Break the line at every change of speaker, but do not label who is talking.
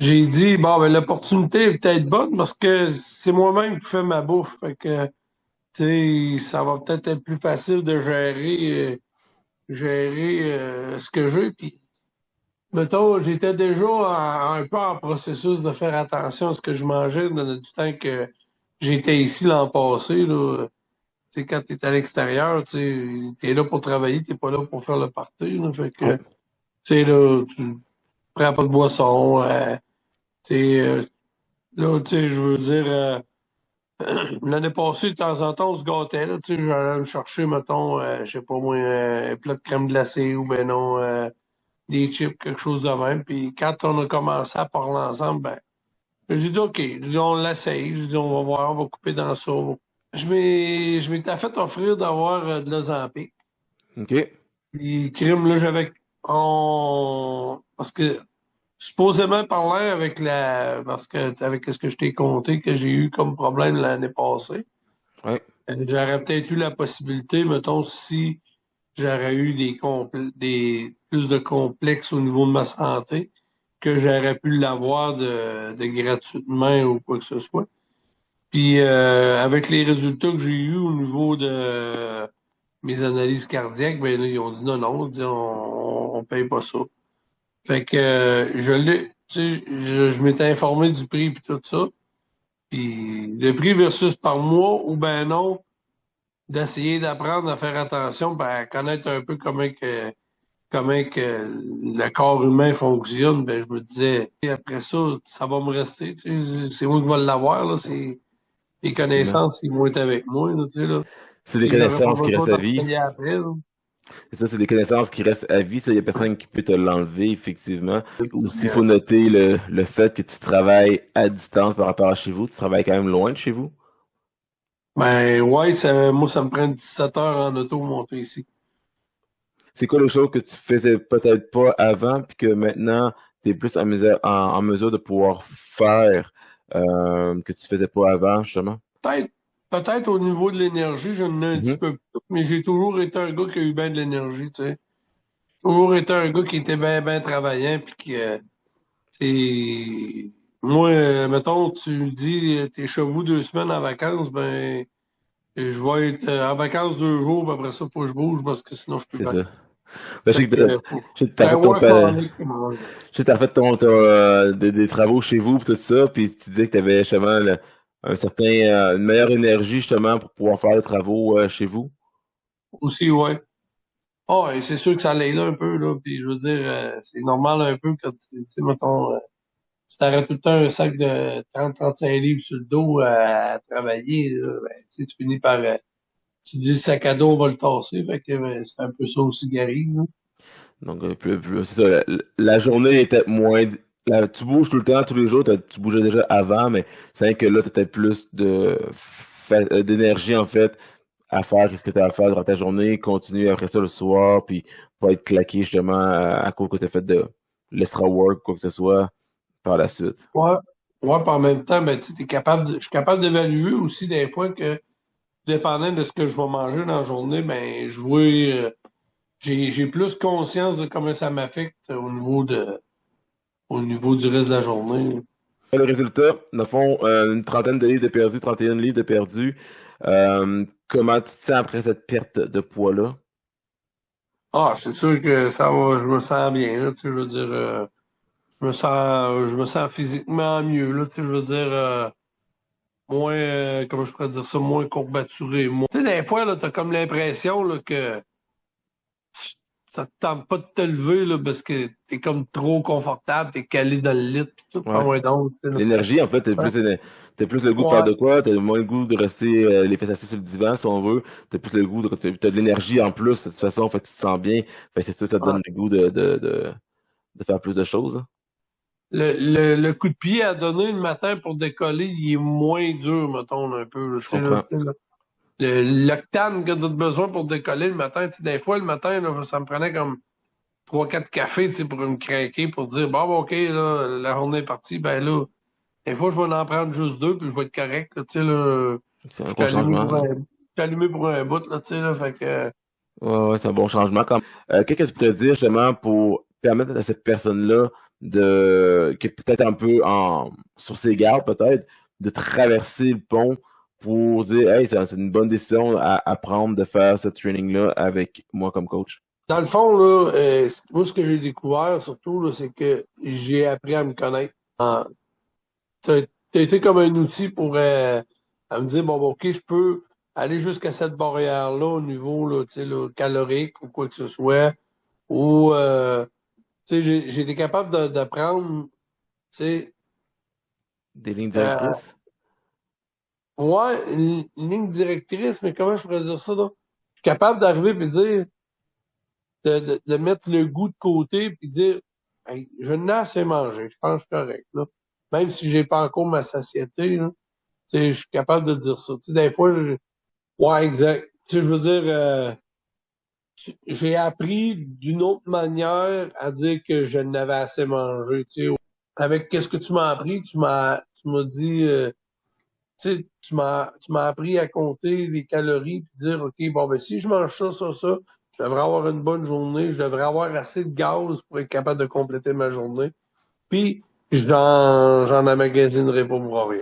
j'ai dit, bon, ben, l'opportunité est peut-être bonne parce que c'est moi-même qui fais ma bouffe. Fait que, tu sais, ça va peut-être être plus facile de gérer ce que j'ai. Puis, mettons, j'étais déjà un peu en processus de faire attention à ce que je mangeais du temps que j'étais ici l'an passé, là. Tu sais, quand t'es à l'extérieur, tu sais, t'es là pour travailler, t'es pas là pour faire le party, là. Fait que,
Ouais.
tu sais, là, tu prends pas de boisson, tu sais, là, tu sais, je veux dire, l'année passée, de temps en temps, on se gâtait, là, tu sais, j'allais me chercher, mettons, je sais pas moi, un plat de crème glacée ou ben non, des chips, quelque chose de même. Puis quand on a commencé à parler ensemble, ben, j'ai dit, OK, j'ai dit, on l'essaye, j'ai dit, on va voir, on va couper dans ça. Je m'étais fait offrir d'avoir de l'Ozempic.
OK.
Puis, crime, là, parce que, supposément parlant parce que, avec ce que je t'ai conté que j'ai eu comme problème l'année passée,
Ouais.
j'aurais peut-être eu la possibilité, mettons, si j'aurais eu plus de complexes au niveau de ma santé, que j'aurais pu l'avoir de gratuitement ou quoi que ce soit. Puis avec les résultats que j'ai eus au niveau de mes analyses cardiaques, ben là, ils ont dit non, non, on paye pas ça. Fait que tu sais, je m'étais informé du prix puis tout ça. Puis le prix versus par mois ou ben non, d'essayer d'apprendre à faire attention, ben à connaître un peu comment que le corps humain fonctionne, ben je me disais, et après ça, ça va me rester, tu sais, c'est moi qui vais l'avoir, là, c'est les
Effectivement.
connaissances, ils vont être avec moi, là, tu sais, là.
C'est des
Et j'aurais pas
connaissances qui
besoin
restent à
d'en
vie.
payer après, là.
C'est ça, c'est des connaissances qui restent à vie. Ça, il y a personne qui peut te l'enlever, effectivement. Aussi, il
Euh,
faut noter le fait que tu travailles à distance par rapport à chez vous. Tu travailles quand même loin de chez vous.
Ben ouais, moi, ça me prend 17 heures en auto monter ici.
C'est quoi les choses que tu faisais peut-être pas avant, puis que maintenant, tu es plus en mesure de pouvoir faire que tu faisais pas avant, justement?
Peut-être, peut-être au niveau de l'énergie, je n'ai un petit
Mhm.
peu plus, mais j'ai toujours été un gars qui a eu bien de l'énergie, tu sais. Toujours été un gars qui était bien, bien travaillant, puis c'est moi, mettons, tu me dis, t'es chez vous 2 semaines en vacances, ben, je vais être en vacances 2 jours, puis après ça, faut que je bouge parce que sinon, je peux
C'est
pas.
ça. Ben,
Fait que,
je sais que t'as
c'est un
fait ton,
workaholic, comme on dit.
je sais que t'as fait des travaux chez vous pis tout ça, puis tu disais que tu avais justement une meilleure énergie justement pour pouvoir faire les travaux chez vous.
Aussi, ouais. Ah, et c'est sûr que ça l'aide un peu, là, puis je veux dire, c'est normal un peu quand tu sais, mettons, si t'arrêtes tout le temps un sac de 30-35 livres sur le dos à travailler, là, ben, tu sais, tu finis par, tu dis le sac à dos, on va le tasser, fait que ben, c'est un peu ça aussi qui arrive, là.
Donc c'est ça, la journée était tu bouges tout le temps, tous les jours, tu bougeais déjà avant, mais c'est vrai que là, tu as plus d'énergie en fait à faire ce que tu as à faire durant ta journée, continuer après ça le soir, puis pas être claqué justement à cause que tu as fait de l'extra work, quoi que ce soit, par la suite.
Ouais. Ouais, puis en même temps, ben, tu sais, je suis capable d'évaluer aussi des fois que, dépendant de ce que je vais manger dans la journée, ben, j'ai plus conscience de comment ça m'affecte au niveau du reste de la journée.
Le résultat, dans le fond, une trentaine de livres de perdu, 31 livres de perdu. Comment tu te sens après cette perte de poids-là?
Ah, c'est sûr que ça va, je me sens bien, là, tu sais, je veux dire, je me sens physiquement mieux, là, tu sais, je veux dire, moins, comment je pourrais dire ça, moins courbaturé, tu sais, des fois, là, t'as comme l'impression, là, que ça te tente pas de te lever, là, parce que t'es comme trop confortable, t'es calé dans le lit, pis tout, pas
Ouais.
moins donc, tu sais, là.
L'énergie, en fait, t'as plus le goût de faire
Ouais,
de quoi, t'as moins le goût de rester les fesses assises sur le divan, si on veut. T'as plus le goût t'as de l'énergie en plus, de toute façon, en fait, tu te sens bien. Fait que c'est sûr, ça te
ouais.
donne le goût de faire plus de choses, hein.
Le coup de pied à donner le matin pour décoller, il est moins dur, mettons, un peu, là,
Je
tu sais, là,
comprends.
tu sais, là. L'octane que tu as besoin pour décoller le matin, tu sais, des fois, le matin, là, ça me prenait comme 3-4 cafés, tu sais, pour me craquer, pour dire, bon, OK, là, la journée est partie, ben là, des fois, je vais en prendre juste deux, puis je vais être correct, là, tu sais, là,
C'est un
je
gros
suis allumé
changement,
pour
là.
un, je suis allumé pour un bout, là, tu sais, là, fait que,
Ouais, ouais, c'est un bon changement. Qu'est-ce que tu pourrais dire justement pour permettre à cette personne-là qui est peut-être un peu sur ses gardes, peut-être, de traverser le pont pour dire, hey, c'est une bonne décision à prendre de faire ce training-là avec moi comme coach?
Dans le fond, là, moi, ce que j'ai découvert, surtout, là, c'est que j'ai appris à me connaître. T'as, t'as été comme un outil pour à me dire, bon, OK, je peux aller jusqu'à cette barrière-là au niveau là, tu sais, là, calorique ou quoi que ce soit. Ou, tu sais, j'ai été capable d'apprendre, tu sais,
Des lignes
euh,
directrices?
ouais, une ligne directrice, mais comment je pourrais dire ça, là? Je suis capable d'arriver et de dire, de mettre le goût de côté puis dire, hey, je n'ai assez mangé, je pense que je suis correct, là. Même si j'ai pas encore ma satiété, là. Tu sais, je suis capable de dire ça. Tu sais, des fois, ouais, exact. Tu sais, je veux dire, j'ai appris d'une autre manière à dire que je n'avais assez mangé. Tu sais, avec qu'est-ce que tu m'as appris, tu m'as dit, tu m'as appris à compter les calories puis dire, OK, bon, ben, si je mange ça, je devrais avoir une bonne journée, je devrais avoir assez de gaz pour être capable de compléter ma journée. Puis, j'en emmagasinerai pas pour rien.